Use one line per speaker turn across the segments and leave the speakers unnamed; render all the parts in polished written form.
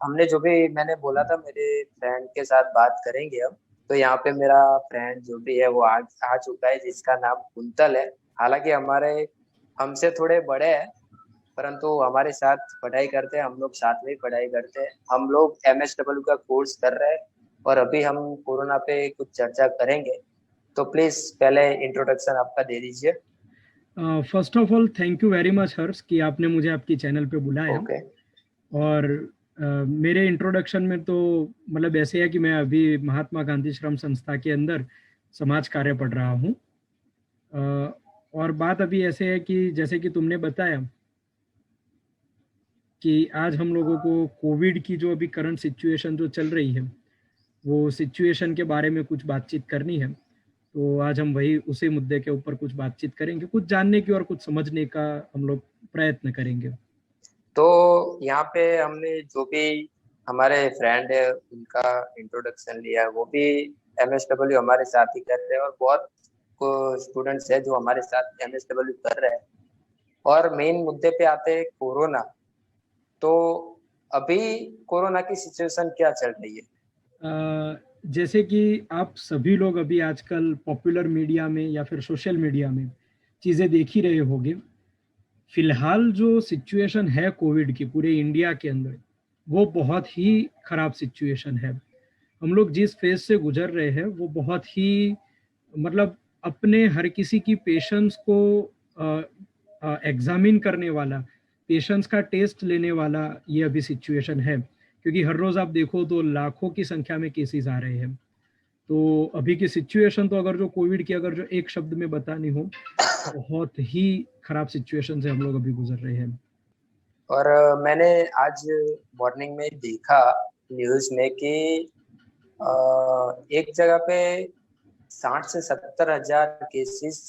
हमने जो भी मैंने बोला था मेरे फ्रेंड के साथ बात करेंगे अब। तो यहाँ पे मेरा फ्रेंड जो भी है वो आ चुका है, जिसका नाम कुंतल है। हालांकि हमारे हमसे थोड़े बड़े हैं, परंतु हमारे साथ पढ़ाई करते हैं, हम लोग साथ में ही पढ़ाई करते हैं। हम लोग MSW का कोर्स कर रहे हैं और अभी हम कोरोना पे कुछ चर्चा करेंगे। तो प्लीज पहले इंट्रोडक्शन आपका दे दीजिए।
First of all thank you very much Harsh कि आपने मुझे आपकी चैनल पे बुलाया।
ओके।
और मेरे इंट्रोडक्शन में तो मतलब ऐसे है कि मैं अभी महात्मा गांधी श्रम संस्था के अंदर समाज कार्य पढ़ रहा हूँ। और बात अभी ऐसे है कि जैसे कि तुमने बताया कि आज हम लोगों को कोविड की जो अभी करंट सिचुएशन जो चल रही है वो सिचुएशन के बारे में कुछ बातचीत करनी है। तो आज हम वही उसी मुद्दे के ऊपर कुछ बातचीत करेंगे, कुछ जानने की और कुछ समझने का हम लोग प्रयत्न करेंगे।
तो यहाँ पे हमने जो भी हमारे फ्रेंड है उनका इंट्रोडक्शन लिया, वो भी MSW हमारे साथ ही कर रहे हैं, और बहुत स्टूडेंट्स है जो हमारे साथ MSW कर रहे हैं। और मेन मुद्दे पे आते हैं कोरोना। तो अभी कोरोना की सिचुएशन क्या चल रही है?
जैसे कि आप सभी लोग अभी आजकल पॉपुलर मीडिया में या फिर सोशल मीडिया में चीज़ें देख ही रहे होंगे। फिलहाल जो सिचुएशन है कोविड की पूरे इंडिया के अंदर वो बहुत ही खराब सिचुएशन है। हम लोग जिस फेज से गुजर रहे हैं वो बहुत ही मतलब अपने हर किसी की पेशेंस को एग्जामिन करने वाला, पेशेंस का टेस्ट लेने वाला ये अभी सिचुएशन है। क्योंकि हर रोज आप देखो तो लाखों की संख्या में केसेस आ रहे हैं। तो अभी की सिचुएशन तो अगर जो कोविड की अगर जो एक शब्द में बतानी हो, बहुत ही खराब सिचुएशन से हम लोग अभी गुजर रहे हैं।
और मैंने आज मॉर्निंग में देखा न्यूज में कि एक जगह पे 60 से 70 हजार केसेस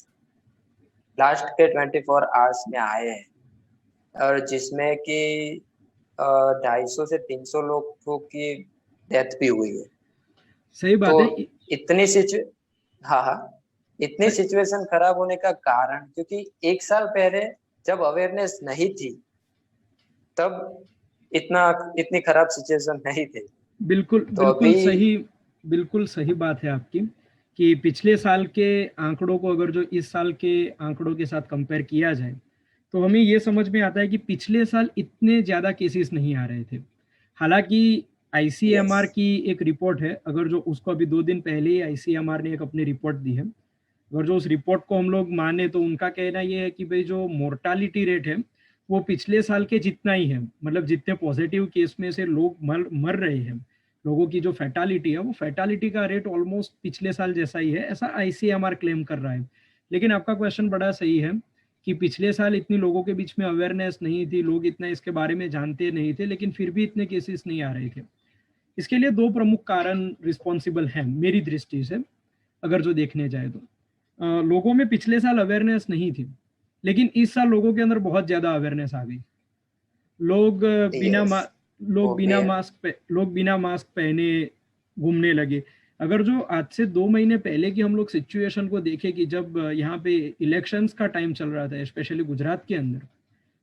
लास्ट के 24 आवर्स में आए हैं, और जिसमें कि 250 से 300 लोगों की डेथ भी हुई है।
सही
तो
बात है।
इतनी सिचु हाँ हाँ, इतनी सिचुएशन खराब होने का कारण क्योंकि एक साल पहले जब अवेयरनेस नहीं थी, तब इतना इतनी खराब सिचुएशन नहीं थे।
बिल्कुल
तो अभी
बिल्कुल सही बात है आपकी कि पिछले साल के आंकड़ों को अगर जो इस साल के आंकड़ों के साथ कंपेयर किया जाए तो हमें ये समझ में आता है कि पिछले साल इतने ज़्यादा केसेस नहीं आ रहे थे। हालांकि
यस।
आईसीएमआर की एक रिपोर्ट है, अगर जो उसको अभी 2 दिन पहले ही आईसीएमआर ने एक अपनी रिपोर्ट दी है। अगर जो उस रिपोर्ट को हम लोग माने तो उनका कहना ये है कि भाई जो मोर्टालिटी रेट है वो पिछले साल के जितना ही है। मतलब जितने पॉजिटिव केस में से लोग मर रहे हैं, लोगों की जो फैटालिटी है वो फैटालिटी का रेट ऑलमोस्ट पिछले साल जैसा ही है, ऐसा आईसीएमआर क्लेम कर रहा है। लेकिन आपका क्वेश्चन बड़ा सही है कि पिछले साल इतनी लोगों के बीच में अवेयरनेस नहीं थी, लोग इतना इसके बारे में जानते नहीं थे, लेकिन फिर भी इतने केसेस नहीं आ रहे थे। इसके लिए दो प्रमुख कारण रिस्पॉन्सिबल हैं मेरी दृष्टि से। अगर जो देखने जाए तो लोगों में पिछले साल अवेयरनेस नहीं थी, लेकिन इस साल लोगों के अंदर बहुत ज्यादा अवेयरनेस आ गई। लोग बिना
यस,
मा, लोग
वो भी
बिना
है।
मास्क लोग बिना मास्क पहने घूमने लगे। अगर जो आज से 2 महीने पहले की हम लोग सिचुएशन को देखें कि जब यहाँ पे इलेक्शंस का टाइम चल रहा था स्पेशली गुजरात के अंदर,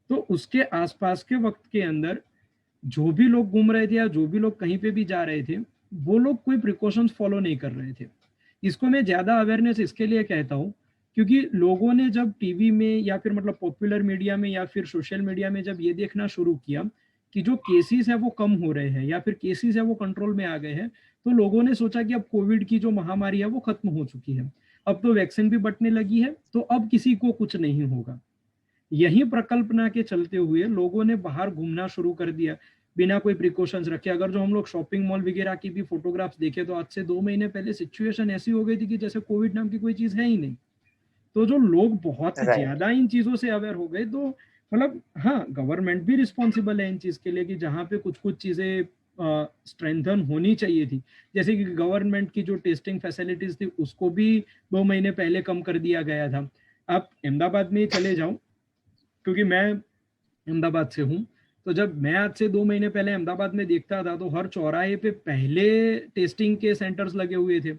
तो उसके आसपास के वक्त के अंदर जो भी लोग घूम रहे थे या जो भी लोग कहीं पे भी जा रहे थे वो लोग कोई प्रिकॉशंस फॉलो नहीं कर रहे थे। इसको मैं ज्यादा अवेयरनेस इसके लिए कहता हूँ क्योंकि लोगों ने जब टीवी में या फिर मतलब पॉपुलर मीडिया में या फिर सोशल मीडिया में जब ये देखना शुरू किया कि जो केसेस है वो कम हो रहे हैं या फिर केसेस है वो कंट्रोल में आ गए हैं, तो लोगों ने सोचा कि अब कोविड की जो महामारी है वो खत्म हो चुकी है, अब तो वैक्सीन भी बटने लगी है, तो अब किसी को कुछ नहीं होगा। यही प्रकल्पना के चलते हुए लोगों ने बाहर घूमना शुरू कर दिया बिना कोई प्रिकॉशंस रखे। अगर जो हम लोग शॉपिंग मॉल वगैरह की भी फोटोग्राफ्स देखे तो आज से 2 महीने पहले सिचुएशन ऐसी हो गई थी कि जैसे कोविड नाम की कोई चीज है ही नहीं। तो जो लोग बहुत
राइट।
ज्यादा इन चीजों से अवेयर हो गए, तो मतलब हाँ, गवर्नमेंट भी रिस्पॉन्सिबल है इन चीज के लिए कि जहाँ पे कुछ कुछ चीजें स्ट्रेंथन होनी चाहिए थी। जैसे कि गवर्नमेंट की जो टेस्टिंग फैसिलिटीज थी उसको भी 2 महीने पहले कम कर दिया गया था। आप अहमदाबाद में चले जाओ, क्योंकि मैं अहमदाबाद से हूँ। तो जब मैं आज से 2 महीने पहले अहमदाबाद में देखता था तो हर चौराहे पे पहले टेस्टिंग के सेंटर्स लगे हुए थे,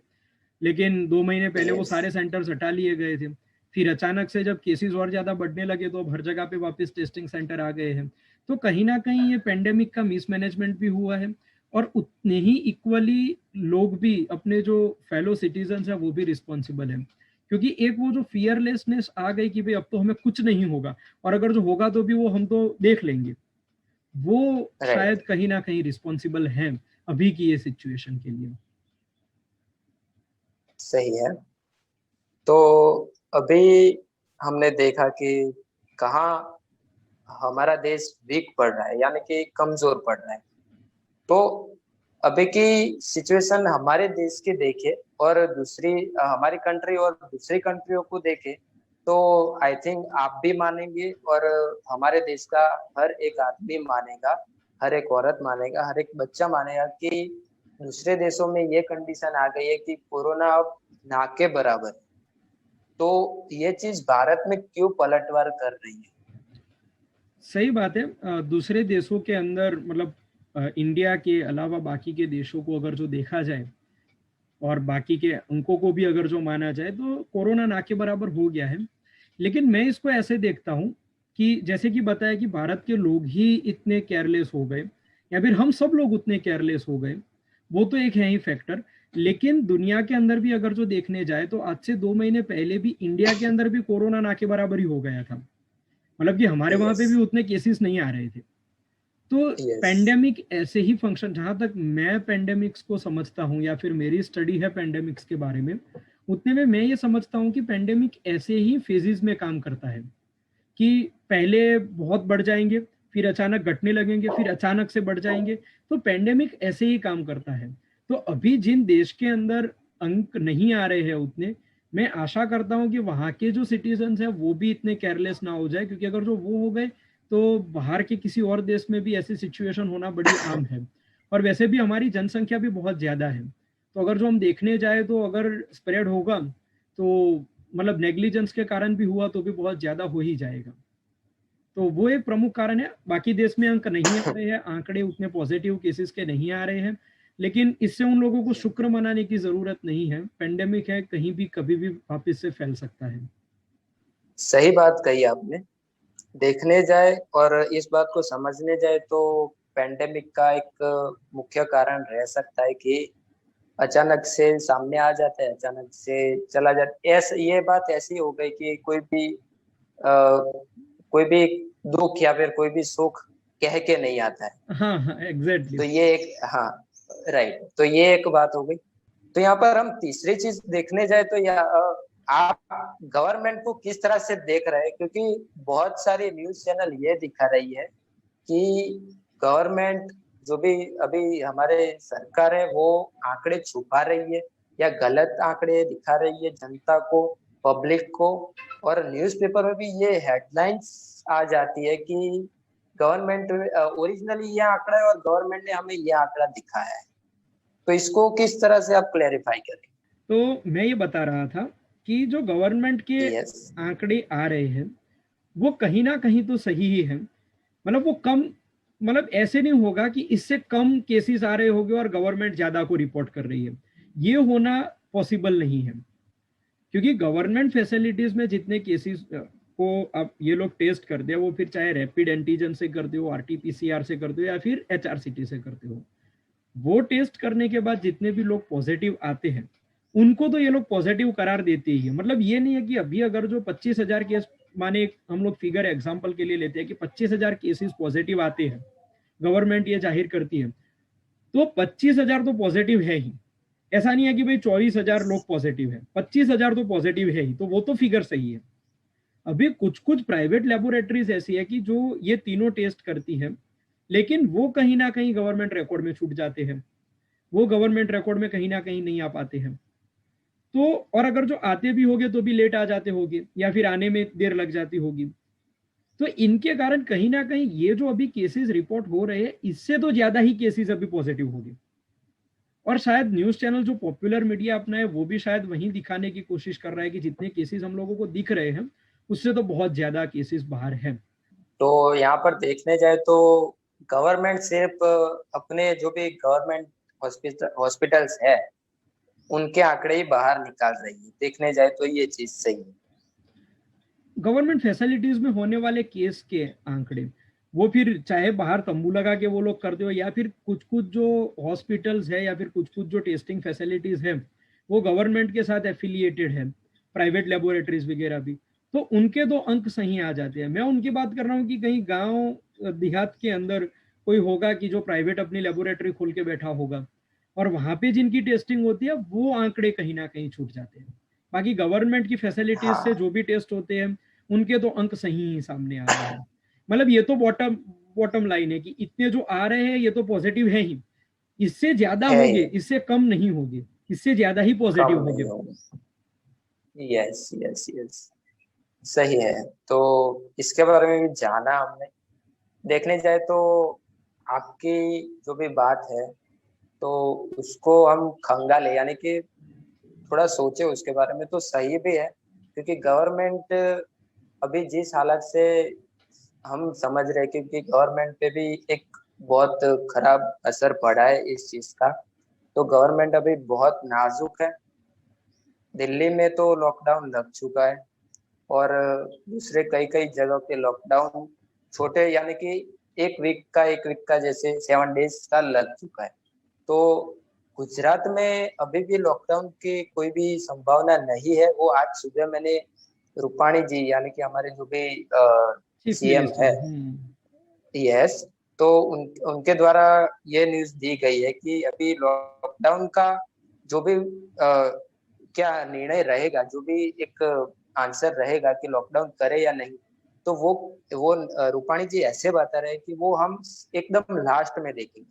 लेकिन 2 महीने पहले वो
यस।
सारे सेंटर्स हटा लिए गए थे। फिर अचानक से जब केसेस और ज्यादा बढ़ने लगे तो अब हर जगह पे वापस टेस्टिंग सेंटर आ गए हैं। तो कहीं ना कहीं ये पेंडेमिक का मिसमैनेजमेंट भी हुआ है, और उतने ही इक्वली लोग भी, अपने जो फेलो सिटीजन्स हैं वो भी रिस्पॉन्सिबल हैं, क्योंकि एक वो जो फियरलेसनेस आ गई कि भाई अब तो हमें कुछ नहीं होगा, और अगर जो होगा तो भी वो हम तो देख लेंगे, वो
राइट,
शायद कहीं ना कहीं रिस्पॉन्सिबल है अभी की ये सिचुएशन के लिए।
सही है। तो अभी हमने देखा कि कहाँ हमारा देश वीक पड़ रहा है, यानी कि कमजोर पड़ रहा है। तो अभी की सिचुएशन हमारे देश के देखे और दूसरी हमारी कंट्री और दूसरी कंट्रियों को देखे, तो आई थिंक आप भी मानेंगे और हमारे देश का हर एक आदमी मानेगा, हर एक औरत मानेगा, हर एक बच्चा मानेगा कि दूसरे देशों में ये कंडीशन आ गई है कि कोरोना अब ना के बराबर है। तो ये चीज भारत में क्यों पलटवार कर रही है?
सही बात है। दूसरे देशों के अंदर, मतलब इंडिया के अलावा बाकी के देशों को अगर जो देखा जाए, और बाकी के अंकों को भी अगर जो माना जाए, तो कोरोना ना के बराबर हो गया है। लेकिन मैं इसको ऐसे देखता हूँ कि जैसे कि बताया कि भारत के लोग ही इतने केयरलेस हो गए, या फिर हम सब लोग उतने केयरलेस हो गए, वो तो एक है ही फैक्टर। लेकिन दुनिया के अंदर भी अगर जो देखने जाए, तो आज से 2 महीने पहले भी इंडिया के अंदर भी कोरोना ना के बराबर ही हो गया था। मतलब कि हमारे वहां
यस,
पे भी उतने केसेस नहीं आ रहे थे। तो
यस।
पेंडेमिक ऐसे ही फंक्शन, जहां तक मैं पेंडेमिक्स को समझता हूँ, या फिर मेरी स्टडी है पेंडेमिक्स के बारे में, उतने में मैं ये समझता हूँ कि पेंडेमिक ऐसे ही फेजेस में काम करता है, कि पहले बहुत बढ़ जाएंगे, फिर अचानक घटने लगेंगे, फिर अचानक से बढ़ जाएंगे। तो पेंडेमिक ऐसे ही काम करता है। तो अभी जिन देश के अंदर अंक नहीं आ रहे हैं उतने, मैं आशा करता हूं कि वहां के जो सिटीजन्स हैं वो भी इतने केयरलेस ना हो जाए, क्योंकि अगर जो वो हो गए, तो बाहर के किसी और देश में भी ऐसी सिचुएशन होना बड़ी आम है। और वैसे भी हमारी जनसंख्या भी बहुत ज्यादा है, तो अगर जो हम देखने जाए, तो अगर स्प्रेड होगा, तो मतलब नेग्लिजेंस के कारण भी हुआ तो भी बहुत ज्यादा हो ही जाएगा। तो वो एक प्रमुख कारण है। बाकी देश में अंक नहीं आ रहे हैं, आंकड़े उतने पॉजिटिव केसेस के नहीं आ रहे हैं, लेकिन इससे उन लोगों को शुक्र मनाने की जरूरत नहीं है। पेंडेमिक है, कहीं भी कभी भी वापस से फैल सकता है।
सही बात कही आपने। देखने जाए और इस बात को समझने जाए तो पेंडेमिक का एक मुख्य कारण रह सकता है कि अचानक से सामने आ जाता है, अचानक से चला जाता है। ऐसे ये बात ऐसी हो गई कि कोई भी दुख या फिर कोई भी सुख कह के नहीं आता है।
हाँ हाँ, एग्जैक्टली।
तो ये एक, हाँ, राइट, तो ये एक बात हो गई। तो यहाँ पर हम तीसरी चीज देखने जाए तो आप गवर्नमेंट को किस तरह से देख रहे हैं, क्योंकि बहुत सारी न्यूज चैनल ये दिखा रही है कि गवर्नमेंट, जो भी अभी हमारे सरकार है, वो आंकड़े छुपा रही है या गलत आंकड़े दिखा रही है जनता को, पब्लिक को। और न्यूज़पेपर में भी ये हेडलाइंस आ जाती है कि गवर्नमेंट ओरिजिनली ये आंकड़ा है और गवर्नमेंट ने हमें ये आंकड़ा दिखाया है। तो इसको किस तरह से आप क्लेरिफाई करें?
तो मैं ये बता रहा था कि जो गवर्नमेंट के
यस।
आंकड़े आ रहे हैं, वो कहीं ना कहीं तो सही ही है। मतलब वो कम, मतलब ऐसे नहीं होगा कि इससे कम केसेस आ रहे होंगे और गवर्नमेंट ज्यादा को रिपोर्ट कर रही है, ये होना पॉसिबल नहीं है। क्योंकि गवर्नमेंट फैसिलिटीज में जितने केसेस को अब ये लोग टेस्ट करते हैं, वो फिर चाहे रैपिड एंटीजन से करते हो, आरटीपीसीआर से करते हो, या फिर एचआरसीटी से करते हो, वो टेस्ट करने के बाद जितने भी लोग पॉजिटिव आते हैं, उनको तो ये लोग पॉजिटिव करार देते ही है। मतलब ये नहीं है कि अभी अगर जो 25,000 केस, माने हम लोग फिगर एग्जाम्पल के लिए लेते हैं कि 25,000 केसेस पॉजिटिव आते हैं, गवर्नमेंट ये जाहिर करती है, तो 25,000 तो पॉजिटिव है ही। ऐसा नहीं है कि भाई 24,000 लोग पॉजिटिव है, 25,000 तो पॉजिटिव है ही, तो वो तो फिगर सही है। अभी कुछ कुछ प्राइवेट लेबोरेटरीज ऐसी है कि जो ये तीनों टेस्ट करती है, लेकिन वो कहीं ना कहीं गवर्नमेंट रिकॉर्ड में छूट जाते हैं, वो गवर्नमेंट रिकॉर्ड में कहीं ना कहीं नहीं आ पाते हैं। तो और अगर जो आते भी होंगे तो भी लेट आ जाते होंगे, या फिर आने में देर लग जाती होगी। तो इनके कारण कहीं ना कहीं ये जो अभी केसेस रिपोर्ट हो रहे हैं, इससे तो ज्यादा ही केसेस अभी पॉजिटिव हो गए। और शायद न्यूज चैनल जो पॉपुलर मीडिया अपना है, वो भी शायद वही दिखाने की कोशिश कर रहा है कि जितने केसेस हम लोगों को दिख रहे हैं, उससे तो बहुत ज्यादा केसेस बाहर हैं।
तो यहाँ पर देखने जाए तो गवर्नमेंट सिर्फ अपने जो भी गवर्नमेंट हॉस्पिटल्स है, उनके आंकड़े ही बाहर निकाल रही है। देखने जाए तो ये चीज सही है।
गवर्नमेंट फैसिलिटीज में होने वाले केस के आंकड़े, वो फिर चाहे बाहर तंबू लगा के वो लोग करते हो, या फिर कुछ कुछ जो हॉस्पिटल्स है या फिर कुछ कुछ जो टेस्टिंग फैसिलिटीज है वो गवर्नमेंट के साथ एफिलिएटेड है, प्राइवेट लेबोरेटरीज वगैरह भी, तो उनके तो अंक सही आ जाते हैं। मैं उनकी बात कर रहा हूँ कि कहीं गांव देहात के अंदर कोई होगा कि जो प्राइवेट अपनी लेबोरेटरी खोल के बैठा होगा, और वहां पे जिनकी टेस्टिंग होती है वो आंकड़े कहीं ना कहीं छूट जाते हैं। बाकी गवर्नमेंट की फैसिलिटीज से
हाँ
जो भी टेस्ट होते हैं उनके तो अंक सही ही सामने आ रहे हैं। मतलब ये तो बॉटम बॉटम लाइन है कि इतने जो आ रहे हैं ये तो पॉजिटिव है ही, इससे ज्यादा
है
होंगे,
ही,
इससे कम नहीं होंगे, इससे ज्यादा ही
कम
पॉजिटिव
नहीं
होंगे।
होगा। यस यस यस, सही है। तो इसके बारे में भी जाना हमने, देखने जाए तो आपकी जो भी बात है तो उसको हम खंगाले, यानी कि थोड़ा सोचे उसके बारे में, तो सही भी है। क्योंकि गवर्नमेंट अभी जिस हालत से हम समझ रहे हैं, क्योंकि गवर्नमेंट पे भी एक बहुत खराब असर पड़ा है इस चीज का, तो गवर्नमेंट अभी बहुत नाजुक है। दिल्ली में तो लॉकडाउन लग चुका है, और दूसरे कई कई जगह पे लॉकडाउन छोटे, यानी कि एक वीक का जैसे 7 डेज का लग चुका है। तो गुजरात में अभी भी लॉकडाउन की कोई भी संभावना नहीं है। वो आज सुबह मैंने रूपाणी जी, यानी कि हमारे जो भी
चीफ
सीएम
मिनिस्टर।
है, यस, तो उनके द्वारा ये न्यूज दी गई है कि अभी लॉकडाउन का जो भी क्या निर्णय रहेगा, जो भी एक आंसर रहेगा कि लॉकडाउन करे या नहीं, तो वो रूपाणी जी ऐसे बता रहे हैं कि वो हम एकदम लास्ट में देखेंगे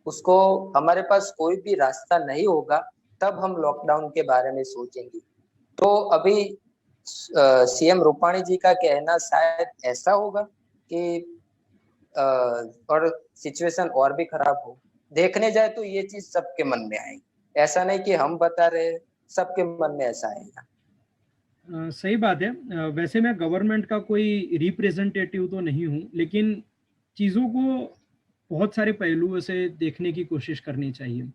उसको। हमारे पास कोई भी रास्ता नहीं होगा तब हम लॉकडाउन के बारे में सोचेंगे। तो अभी सीएम रूपाणी जी का कहना शायद ऐसा होगा कि और सिचुएशन और भी खराब हो। देखने जाए तो ये चीज सबके मन में आएगी, ऐसा नहीं कि हम बता रहे, सबके मन में ऐसा आएगा।
सही बात है। वैसे मैं गवर्नमेंट का कोई रिप्रेजेंटेटिव तो नहीं हूँ, लेकिन चीज़ों को बहुत सारे पहलुओं से देखने की कोशिश करनी चाहिए।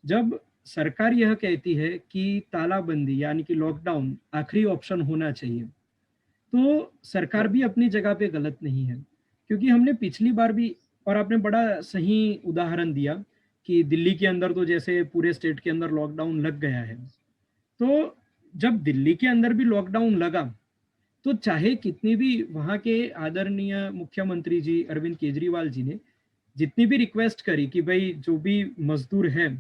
जब सरकार यह कहती है कि तालाबंदी यानी कि लॉकडाउन आखिरी ऑप्शन होना चाहिए, तो सरकार भी अपनी जगह पे गलत नहीं है। क्योंकि हमने पिछली बार भी, और आपने बड़ा सही उदाहरण दिया कि दिल्ली के अंदर तो जैसे पूरे स्टेट के अंदर लॉकडाउन लग गया है, तो जब दिल्ली के अंदर भी लॉकडाउन लगा तो चाहे कितनी भी वहां के आदरणीय मुख्यमंत्री जी अरविंद केजरीवाल जी ने जितनी भी रिक्वेस्ट करी कि भाई जो भी मजदूर हैं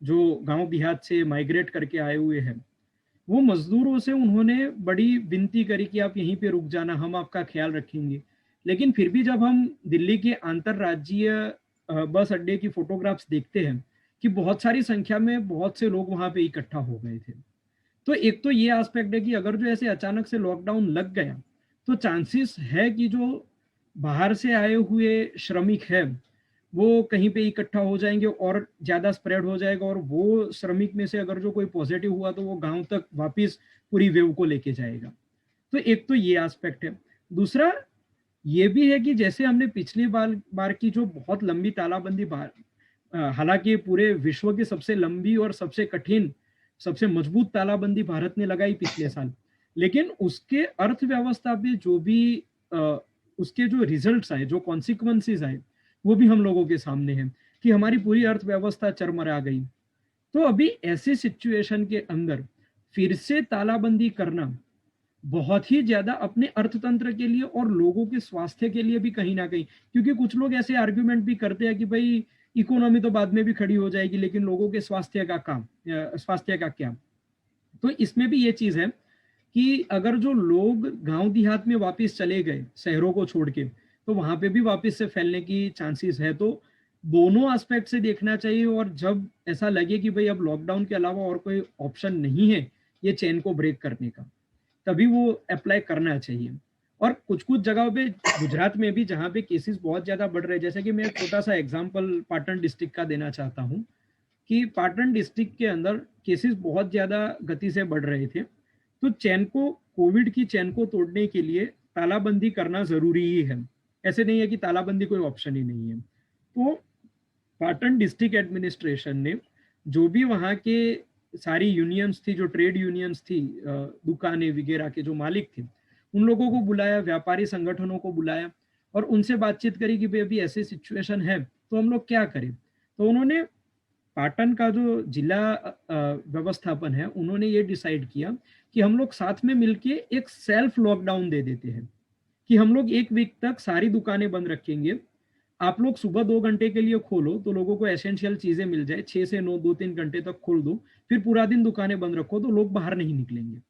जो गांव देहात से माइग्रेट करके आए हुए हैं, वो मजदूरों से उन्होंने बड़ी विनती करी कि आप यहीं पे रुक जाना, हम आपका ख्याल रखेंगे। लेकिन फिर भी जब हम दिल्ली के अंतरराज्यीय बस अड्डे की फोटोग्राफ्स देखते हैं कि बहुत सारी संख्या में बहुत से लोग वहां पे इकट्ठा हो गए थे, तो एक तो ये एस्पेक्ट है कि अगर जो ऐसे अचानक से लॉकडाउन लग गया तो चांसेस है कि जो बाहर से आए हुए श्रमिक हैं वो कहीं पे इकट्ठा हो जाएंगे और ज्यादा स्प्रेड हो जाएगा, और वो श्रमिक में से अगर जो कोई पॉजिटिव हुआ तो वो गांव तक वापस पूरी वेव को लेके जाएगा। तो एक तो ये एस्पेक्ट है। दूसरा ये भी है कि जैसे हमने पिछली बार बार की जो बहुत लंबी तालाबंदी बार, हालांकि पूरे विश्व की सबसे लंबी और सबसे कठिन सबसे मजबूत तालाबंदी भारत ने लगाई पिछले साल, लेकिन उसके अर्थव्यवस्था पे जो भी अ, उसके जो रिजल्ट्स आए, जो कॉन्सिक्वेंसेस आए, वो भी हम लोगों के सामने हैं कि हमारी पूरी अर्थव्यवस्था चरमरा गई। तो अभी ऐसे सिचुएशन के अंदर फिर से तालाबंदी करना बहुत ही ज्यादा अपने अर्थतंत्र के लिए और लोगों के स्वास्थ्य के लिए भी कहीं ना कहीं, क्योंकि कुछ लोग ऐसे आर्ग्यूमेंट भी करते हैं कि भाई इकोनॉमी तो बाद में भी खड़ी हो जाएगी लेकिन लोगों के स्वास्थ्य का क्या। तो इसमें भी ये चीज है कि अगर जो लोग गांव देहात में वापस चले गए शहरों को छोड़ के, तो वहां पे भी वापस से फैलने की चांसेस है। तो दोनों एस्पेक्ट से देखना चाहिए, और जब ऐसा लगे कि भाई अब लॉकडाउन के अलावा और कोई ऑप्शन नहीं है ये चेन को ब्रेक करने का, तभी वो अप्लाई करना चाहिए। और कुछ कुछ जगहों पे गुजरात में भी जहाँ पे केसेस बहुत ज्यादा बढ़ रहे हैं, जैसे कि मैं एक छोटा सा एग्जांपल पाटन डिस्ट्रिक्ट का देना चाहता हूँ कि पाटन डिस्ट्रिक्ट के अंदर केसेस बहुत ज्यादा गति से बढ़ रहे थे, तो चैन को कोविड की चैन को तोड़ने के लिए तालाबंदी करना जरूरी ही है। ऐसे नहीं है कि तालाबंदी कोई ऑप्शन ही नहीं है। तो पाटन डिस्ट्रिक्ट एडमिनिस्ट्रेशन ने जो भी वहाँ के सारी यूनियंस थी, जो ट्रेड यूनियंस थी, दुकानें वगैरह के जो मालिक थे, उन लोगों को बुलाया, व्यापारी संगठनों को बुलाया, और उनसे बातचीत करी कि भाई अभी ऐसी सिचुएशन है तो हम लोग क्या करें। तो उन्होंने पाटन का जो जिला व्यवस्थापन है उन्होंने ये डिसाइड किया कि हम लोग साथ में मिलके एक सेल्फ लॉकडाउन दे देते हैं कि हम लोग 1 वीक तक सारी दुकानें बंद रखेंगे। आप लोग सुबह 2 घंटे के लिए खोलो तो लोगों को एसेंशियल चीजें मिल जाए, 6 से 9 2-3 घंटे तक खोल दो, फिर पूरा दिन दुकानें बंद रखो तो लोग बाहर नहीं निकलेंगे।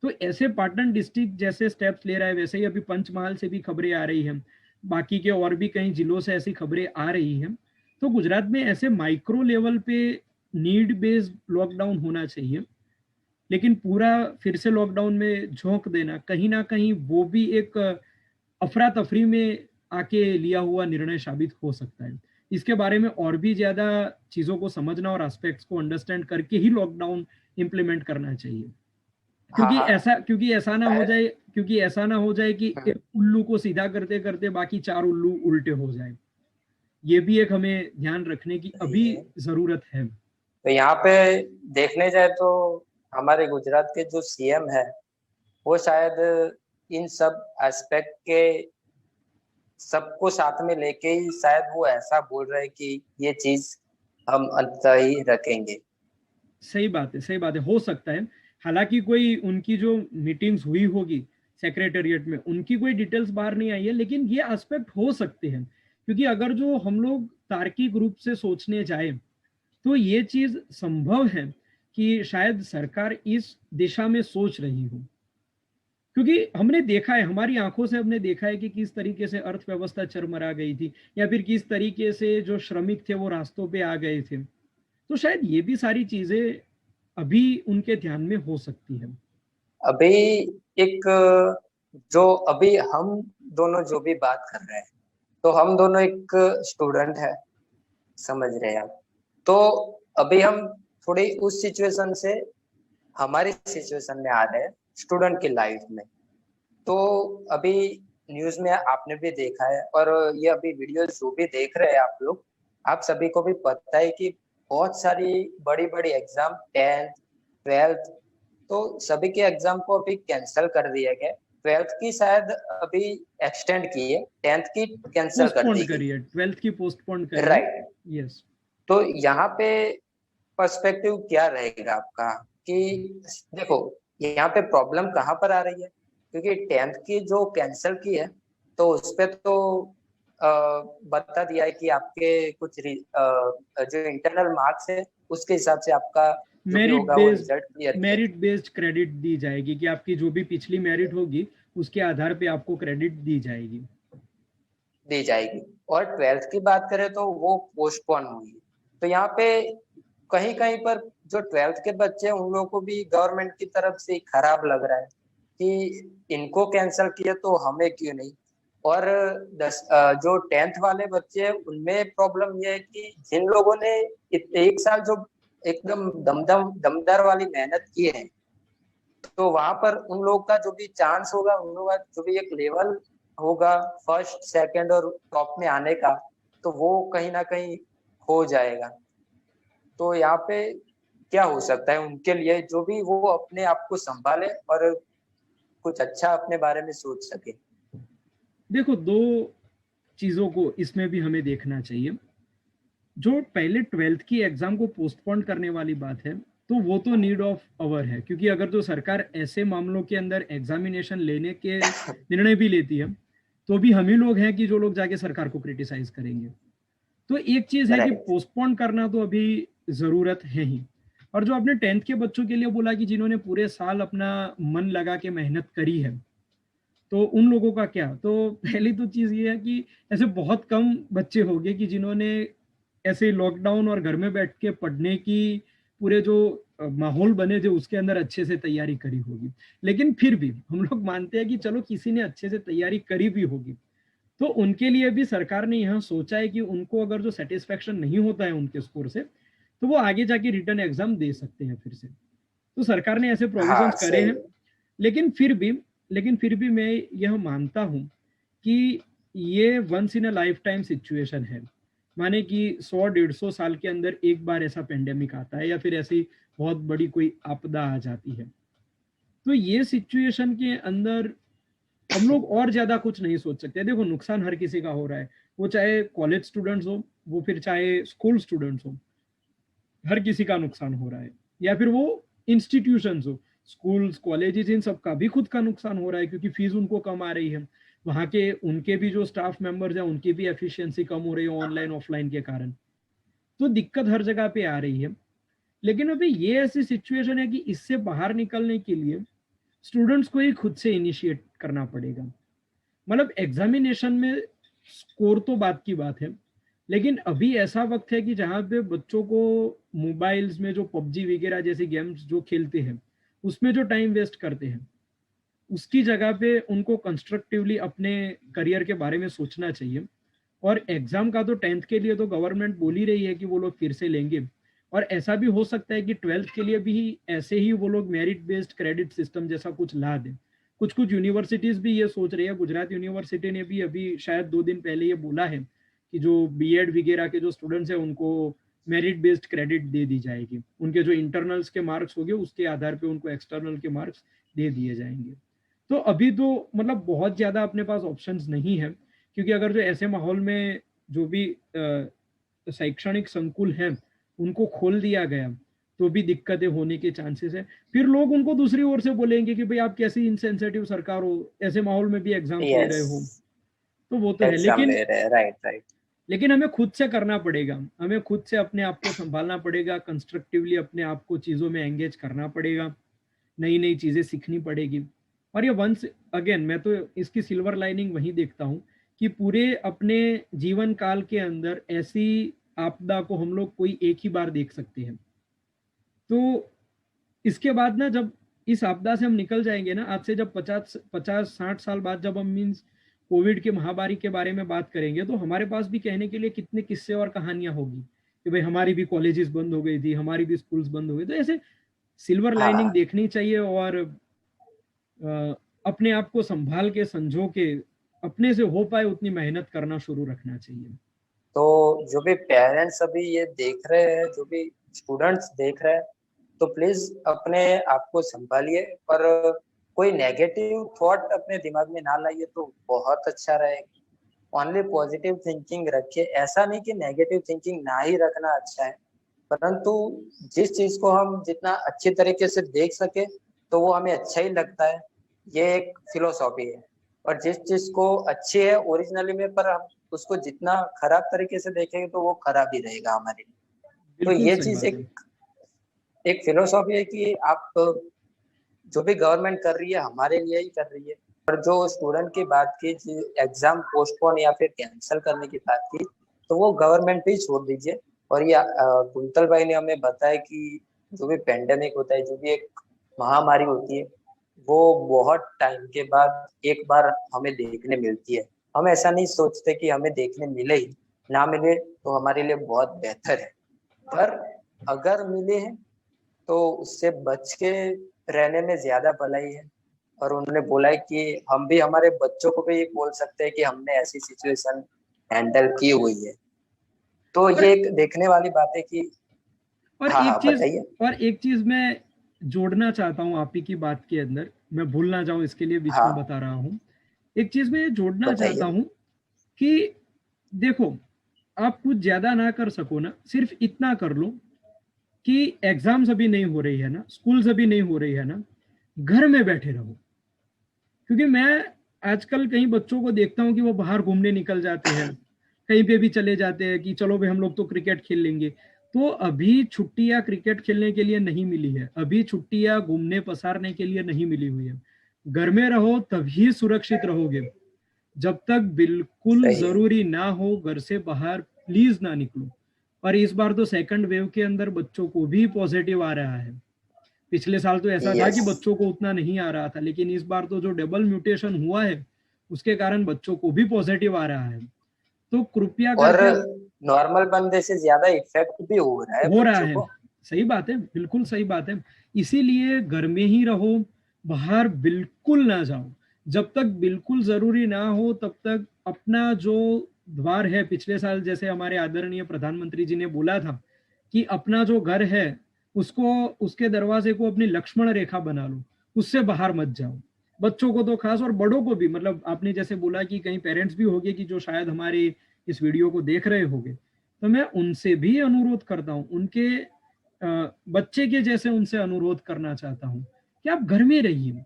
तो ऐसे पाटन डिस्ट्रिक्ट जैसे स्टेप्स ले रहा है, वैसे ही अभी पंचमहाल से भी खबरें आ रही हैं, बाकी के और भी कई जिलों से ऐसी खबरें आ रही हैं। तो गुजरात में ऐसे माइक्रो लेवल पे नीड बेस्ड लॉकडाउन होना चाहिए, लेकिन पूरा फिर से लॉकडाउन में झोंक देना कहीं ना कहीं वो भी एक अफरा तफरी में आके लिया हुआ निर्णय साबित हो सकता है। इसके बारे में और भी ज्यादा चीजों को समझना और एस्पेक्ट्स को अंडरस्टैंड करके ही लॉकडाउन इम्प्लीमेंट करना चाहिए,
हाँ हाँ।
क्योंकि ऐसा ना हो जाए कि एक उल्लू को सीधा करते करते बाकी 4 उल्लू उल्टे हो जाए। ये भी एक हमें ध्यान रखने की अभी जरूरत है।
तो यहाँ पे देखने जाए तो हमारे गुजरात के जो सीएम है वो शायद इन सब एस्पेक्ट के सबको साथ में लेके ही शायद वो ऐसा बोल रहे हैं कि ये चीज हम अंत ही रखेंगे।
सही बात है, सही बात है, हो सकता है। हालांकि कोई उनकी जो मीटिंग्स हुई होगी सेक्रेटेरिएट में उनकी कोई डिटेल्स बाहर नहीं आई है, लेकिन ये एस्पेक्ट हो सकते हैं, क्योंकि अगर जो हम लोग तार्किक रूप से सोचने जाए तो ये चीज संभव है कि शायद सरकार इस दिशा में सोच रही हो, क्योंकि हमने देखा है, हमारी आंखों से हमने देखा है कि किस तरीके से अर्थव्यवस्था चरमरा गई थी, या फिर किस तरीके से जो श्रमिक थे वो रास्तों पे आ गए थे। तो शायद ये भी सारी चीजें अभी उनके ध्यान में हो सकती है।
अभी एक जो अभी हम दोनों जो भी बात कर रहे हैं तो हम दोनों एक स्टूडेंट है, समझ रहे हैं आप। तो अभी हम थोड़ी उस सिचुएशन से हमारी सिचुएशन में आ रहे हैं स्टूडेंट की लाइफ में। तो अभी न्यूज में आपने भी देखा है और ये अभी वीडियो जो भी देख रहे हैं आप लोग, आप सभी को भी पता है कि बहुत सारी बड़ी बड़ी एग्जाम 10th 12th तो सभी के एग्जाम को अभी कैंसिल कर दिया गया। 12th की शायद अभी एक्सटेंड की है, 10th की कैंसिल कर दी गई है,
12th की पोस्टपोन करी है।
राइट।
यस।
तो यहाँ पे पर्सपेक्टिव क्या रहेगा आपका कि देखो यहाँ पे प्रॉब्लम कहाँ पर आ रही है, क्योंकि 10th की जो कैंसिल की है तो उस पे तो बता दिया है कि आपके कुछ जो इंटरनल मार्क्स है उसके हिसाब से आपका जो भी होगा वो result clear
merit based credit दी जाएगी, कि आपकी जो भी पिछली मेरिट होगी उसके आधार पे आपको क्रेडिट दी जाएगी।
और 12th की बात करें तो वो पोस्टपोन हुई। तो यहाँ पे कहीं कहीं पर जो 12th के बच्चे हैं उन लोगों को भी गवर्नमेंट की तरफ से खराब लग रहा है कि इनको कैंसिल किया तो हमें क्यों नहीं। और जो 10th वाले बच्चे हैं उनमें प्रॉब्लम ये है कि जिन लोगों ने एक साल जो एकदम दमदार वाली मेहनत की है तो वहां पर उन लोगों का जो भी चांस होगा, उन लोगों का जो भी एक लेवल होगा फर्स्ट सेकंड और टॉप में आने का, तो वो कहीं ना कहीं हो जाएगा। तो यहाँ पे क्या हो सकता है उनके लिए, जो भी वो अपने आप को संभाले और कुछ अच्छा अपने बारे में सोच सके।
देखो, 2 चीजों को इसमें भी हमें देखना चाहिए। जो पहले 12th की एग्जाम को पोस्टपोन करने वाली बात है तो वो तो नीड ऑफ अवर है, क्योंकि अगर जो सरकार ऐसे मामलों के अंदर एग्जामिनेशन लेने के निर्णय भी लेती है तो भी हम ही लोग हैं कि जो लोग जाके सरकार को क्रिटिसाइज करेंगे। तो एक चीज है कि पोस्टपोन करना तो अभी जरूरत है ही। और जो आपने 10th के बच्चों के लिए बोला कि जिन्होंने पूरे साल अपना मन लगा के मेहनत करी है, तो उन लोगों का क्या। तो पहली तो चीज ये है कि ऐसे बहुत कम बच्चे होंगे कि जिन्होंने ऐसे लॉकडाउन और घर में बैठ के पढ़ने की पूरे जो माहौल बने थे उसके अंदर अच्छे से तैयारी करी होगी। लेकिन फिर भी हम लोग मानते हैं कि चलो किसी ने अच्छे से तैयारी करी भी होगी, तो उनके लिए भी सरकार ने यहाँ सोचा है कि उनको अगर जो सेटिस्फेक्शन नहीं होता है उनके स्कोर से तो वो आगे जाके रिटर्न एग्जाम दे सकते हैं फिर से। तो सरकार ने ऐसे प्रोविजंस करे हैं। लेकिन फिर भी मैं यह मानता हूं कि ये once in a lifetime situation है। माने कि 100-150 साल के अंदर एक बार ऐसा पेंडेमिक आता है या फिर ऐसी बहुत बड़ी कोई आपदा आ जाती है। तो ये सिचुएशन के अंदर हम लोग और ज्यादा कुछ नहीं सोच सकते। देखो नुकसान हर किसी का हो रहा है, वो चाहे कॉलेज स्टूडेंट्स हो, वो फिर चाहे स्कूल स्टूडेंट्स हो, हर किसी का नुकसान हो रहा है। या फिर वो इंस्टीट्यूशंस हो, स्कूल्स कॉलेजेस, इन सब का भी खुद का नुकसान हो रहा है, क्योंकि फीस उनको कम आ रही है, वहाँ के उनके भी जो स्टाफ मेंबर्स हैं उनकी भी एफिशिएंसी कम हो रही है ऑनलाइन ऑफलाइन के कारण। तो दिक्कत हर जगह पे आ रही है। लेकिन अभी ये ऐसी सिचुएशन है कि इससे बाहर निकलने के लिए स्टूडेंट्स को ही खुद से इनिशिएट करना पड़ेगा। मतलब एग्जामिनेशन में स्कोर तो बात की बात है, लेकिन अभी ऐसा वक्त है कि जहाँ पे बच्चों को मोबाइल्स में जो पबजी वगैरह जैसी गेम्स जो खेलते हैं उसमें जो टाइम वेस्ट करते हैं, उसकी जगह पे उनको कंस्ट्रक्टिवली अपने करियर के बारे में सोचना चाहिए। और एग्जाम का तो 10th के लिए तो गवर्नमेंट बोल ही रही है कि वो लोग फिर से लेंगे, और ऐसा भी हो सकता है कि 12th के लिए भी ऐसे ही वो लोग मेरिट बेस्ड क्रेडिट सिस्टम जैसा कुछ ला दें। कुछ कुछ यूनिवर्सिटीज भी ये सोच रही है। गुजरात यूनिवर्सिटी ने भी अभी शायद 2 दिन पहले ये बोला है कि जो बीएड वगैरह के जो स्टूडेंट्स हैं उनको मेरिट बेस्ड क्रेडिट दे दी जाएगी, उनके जो इंटरनल्स के मार्क्स होंगे उसके आधार पे उनको एक्सटर्नल के मार्क्स दे दिए जाएंगे। तो अभी तो मतलब बहुत ज़्यादा अपने पास ऑप्शंस नहीं है, क्योंकि अगर जो ऐसे माहौल में जो भी शैक्षणिक संकुल हैं उनको खोल दिया गया तो भी दिक्कतें होने के चांसेस है। फिर लोग उनको दूसरी ओर से बोलेंगे कि भाई आप कैसी इनसेंसिटिव सरकार हो, ऐसे माहौल में भी एग्जाम्स ले
यस,
रहे हो। तो वो तो है,
एग्जाम
लेकिन
ले रहे हैं, राइट राइट।
लेकिन हमें खुद से करना पड़ेगा, हमें खुद से अपने आप को संभालना पड़ेगा, कंस्ट्रक्टिवली अपने आप को चीज़ों में एंगेज करना पड़ेगा, नई नई चीज़ें सीखनी पड़ेगी। और ये वंस अगेन मैं तो इसकी सिल्वर लाइनिंग वही देखता हूँ कि पूरे अपने जीवन काल के अंदर ऐसी आपदा को हम लोग कोई एक ही बार देख सकते हैं। तो इसके बाद ना जब इस आपदा से हम निकल जाएंगे ना, आज से जब 50 50 60 साल बाद जब हम मीन्स कोविड के महामारी के बारे में बात करेंगे, तो हमारे पास भी कहने के लिए कितने किस्से और कहानियां होगी कि भाई हमारी भी कॉलेजेस बंद हो गई थी, हमारी भी स्कूल्स बंद हो गई। तो ऐसे सिल्वर लाइनिंग
हाँ,
देखनी चाहिए, और अपने आप को संभाल के संजो के अपने से हो पाए उतनी मेहनत करना शुरू रखना चाहिए।
तो जो भी पेरेंट्स अभी ये देख रहे हैं, जो भी स्टूडेंट्स देख रहे हैं, तो प्लीज अपने आप को संभालिए, पर कोई नेगेटिव थॉट अपने दिमाग में ना लाइए तो बहुत अच्छा रहेगा। ओनली पॉजिटिव थिंकिंग रखिए। ऐसा नहीं कि नेगेटिव थिंकिंग ना ही रखना अच्छा है, परंतु जिस चीज को हम जितना अच्छी तरीके से देख सके तो वो हमें अच्छा ही लगता है। ये एक फिलोसॉफी है। और जिस चीज को अच्छी है ओरिजिनली में, पर हम उसको जितना खराब तरीके से देखेंगे तो वो खराब ही रहेगा हमारे लिए। तो
बिल्कुल
ये
सही
चीज
बात है।
एक एक फिलोसॉफी है कि आप जो भी गवर्नमेंट कर रही है हमारे लिए ही कर रही है। और जो स्टूडेंट की बात की, एग्जाम पोस्टपोन या फिर कैंसिल करने की बात की, तो वो गवर्नमेंट पे ही छोड़ दीजिए। और ये कुंतल भाई ने हमें बताया कि जो भी पेंडेमिक होता है, जो भी एक महामारी होती है, वो बहुत टाइम के बाद एक बार हमें देखने मिलती है। हम ऐसा नहीं सोचते कि हमें देखने मिले ही, ना मिले तो हमारे लिए बहुत बेहतर है। पर अगर मिले हैं तो उससे बच के रहने में ज्यादा भलाई है। और उन्होंने बोला है कि हम भी हमारे बच्चों को भी ये बोल सकते हैं कि हमने ऐसी सिचुएशन हैंडल की हुई है। तो
और
ये एक देखने वाली बात है कि
और
हाँ
एक
हाँ,
चीज
बताइए।
और एक चीज मैं जोड़ना चाहता हूँ आप ही की बात के अंदर, मैं भूल ना जाऊं इसके लिए बीच में
हाँ,
बता रहा हूँ। एक चीज मैं ये जोड़ना चाहता
बताइए।
हूँ कि देखो, आप कुछ ज्यादा ना कर सको ना, सिर्फ इतना कर लो कि एग्जाम्स अभी नहीं हो रही है ना, स्कूल्स अभी नहीं हो रही है ना, घर में बैठे रहो। क्योंकि मैं आजकल कई बच्चों को देखता हूँ कि वो बाहर घूमने निकल जाते हैं, कहीं पे भी चले जाते हैं कि चलो भाई हम लोग तो क्रिकेट खेल लेंगे। तो अभी छुट्टियां क्रिकेट खेलने के लिए नहीं मिली है, अभी छुट्टियां घूमने पसारने के लिए नहीं मिली हुई है। घर में रहो तभी सुरक्षित रहोगे। जब तक बिल्कुल
सही है।
जरूरी ना हो घर से बाहर प्लीज ना निकलो। और इस बार तो सेकंड वेव के अंदर बच्चों को भी पॉजिटिव आ रहा है। पिछले साल तो ऐसा था कि
यस।
बच्चों को उतना नहीं आ रहा था, लेकिन इस बार तो जो डबल म्यूटेशन हुआ है उसके कारण बच्चों को भी पॉजिटिव आ रहा है। तो कृपया
और
करके,
नॉर्मल बंदे से ज्यादा इफेक्ट भी हो रहा है
हो रहा
बच्चों
है,
को।
सही बात है, बिल्कुल सही बात है। इसीलिए घर में ही रहो, बाहर बिल्कुल ना जाओ। जब तक बिल्कुल जरूरी ना हो तब तक अपना जो द्वार है, पिछले साल जैसे हमारे आदरणीय प्रधानमंत्री जी ने बोला था कि अपना जो घर है उसको, उसके दरवाजे को अपनी लक्ष्मण रेखा बना लो, उससे बाहर मत जाओ। बच्चों को तो खास और बड़ों को भी, मतलब आपने जैसे बोला कि कहीं पेरेंट्स भी होंगे कि जो शायद हमारे इस वीडियो को देख रहे होंगे, तो मैं उनसे भी अनुरोध करता हूँ, उनके बच्चे के जैसे उनसे अनुरोध करना चाहता हूँ कि आप घर में रहिए।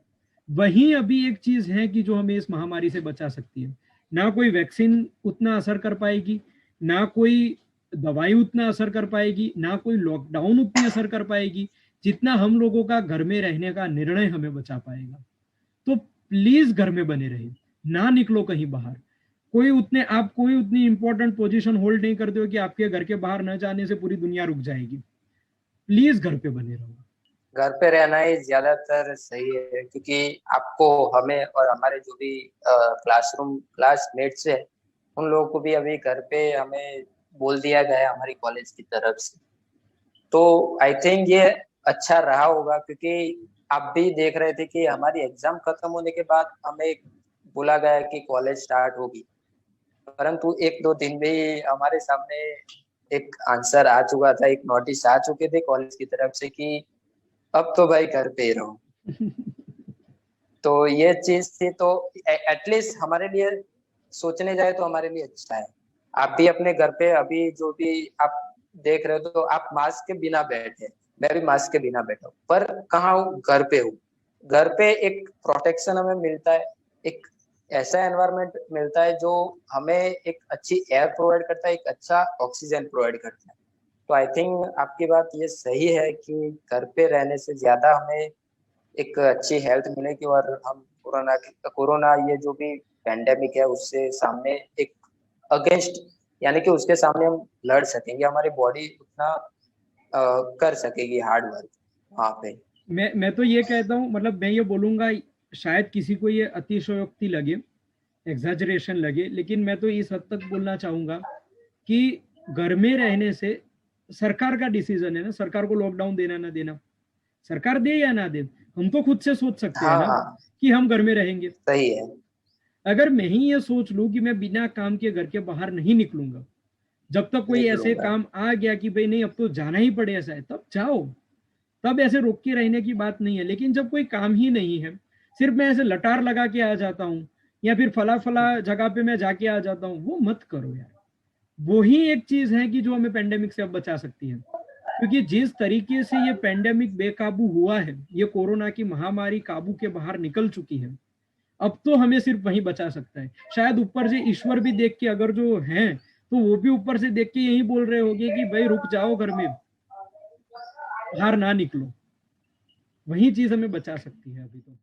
वहीं अभी एक चीज है कि जो हमें इस महामारी से बचा सकती है। ना कोई वैक्सीन उतना असर कर पाएगी, ना कोई दवाई उतना असर कर पाएगी, ना कोई लॉकडाउन उतनी असर कर पाएगी, जितना हम लोगों का घर में रहने का निर्णय हमें बचा पाएगा। तो प्लीज घर में बने रहे, ना निकलो कहीं बाहर। आप कोई उतनी इंपॉर्टेंट पोजीशन होल्ड नहीं करते हो कि आपके घर के बाहर न जाने से पूरी दुनिया रुक जाएगी। प्लीज घर पे बने रहो।
घर पे रहना ही ज्यादातर सही है, क्योंकि आपको, हमें और हमारे जो भी क्लासमेट्स है, उन लोगों को भी अभी घर पे हमें बोल दिया गया है हमारी कॉलेज की तरफ से। तो आई थिंक ये अच्छा रहा होगा, क्योंकि आप भी देख रहे थे कि हमारी एग्जाम खत्म होने के बाद हमें बोला गया कि कॉलेज स्टार्ट होगी, परंतु एक दो दिन में ही हमारे सामने एक आंसर आ चुका था, एक नोटिस आ चुके थे कॉलेज की तरफ से कि अब तो भाई घर पे ही रहो। तो ये चीज थी, तो एटलीस्ट हमारे लिए सोचने जाए तो हमारे लिए अच्छा है। आप भी अपने घर पे अभी जो भी आप देख रहे हो, तो आप मास्क के बिना बैठे, मैं भी मास्क के बिना बैठा हूँ, पर कहाँ हूँ, घर पे हूँ। घर पे एक प्रोटेक्शन हमें मिलता है, एक ऐसा एनवायरनमेंट मिलता है जो हमें एक अच्छी एयर प्रोवाइड करता है, एक अच्छा ऑक्सीजन प्रोवाइड करता है। तो आई थिंक आपकी बात ये सही है कि घर पे रहने से ज्यादा हमें एक अच्छी हेल्थ मिलेगी, और हम कोरोना ये जो भी पेंडेमिक है उससे सामने एक अगेंस्ट, यानी कि उसके सामने हम लड़ सकेंगे, हमारी बॉडी उतना कर सकेगी हार्ड वर्क वहां पे।
मैं तो ये कहता हूँ, मतलब मैं ये बोलूंगा, शायद किसी को ये अतिशयोक्ति लगे, एग्जैजरेशन लगे, लेकिन मैं तो इस हद तक बोलना चाहूंगा कि घर में रहने से सरकार का डिसीजन है ना, सरकार को लॉकडाउन देना ना देना। सरकार दे या ना दे, हम तो खुद से सोच सकते हैं
हाँ
ना
हाँ,
कि हम घर में रहेंगे।
सही है।
अगर मैं ही ये सोच लूं कि मैं बिना काम के घर के बाहर नहीं निकलूंगा, जब तक कोई ऐसे
निकलूंगा।
काम आ गया कि भाई नहीं अब तो जाना ही पड़े ऐसा है, तब जाओ। तब ऐसे रोक के रहने की बात नहीं है। लेकिन जब कोई काम ही नहीं है, सिर्फ मैं ऐसे लटार लगा के आ जाता हूँ, या फिर फला फला जगह पे मैं जाके आ जाता हूँ, वो मत करो यार। वो ही एक चीज है कि जो हमें पेंडेमिक से अब बचा सकती है। क्योंकि जिस तरीके से ये पेंडेमिक बेकाबू हुआ है, ये कोरोना की महामारी काबू के बाहर निकल चुकी है, अब तो हमें सिर्फ वही बचा सकता है। शायद ऊपर से ईश्वर भी देख के, अगर जो हैं, तो वो भी ऊपर से देख के यही बोल रहे होंगे कि भाई रुक जाओ घर में, बाहर ना निकलो। वही चीज हमें बचा सकती है अभी तो।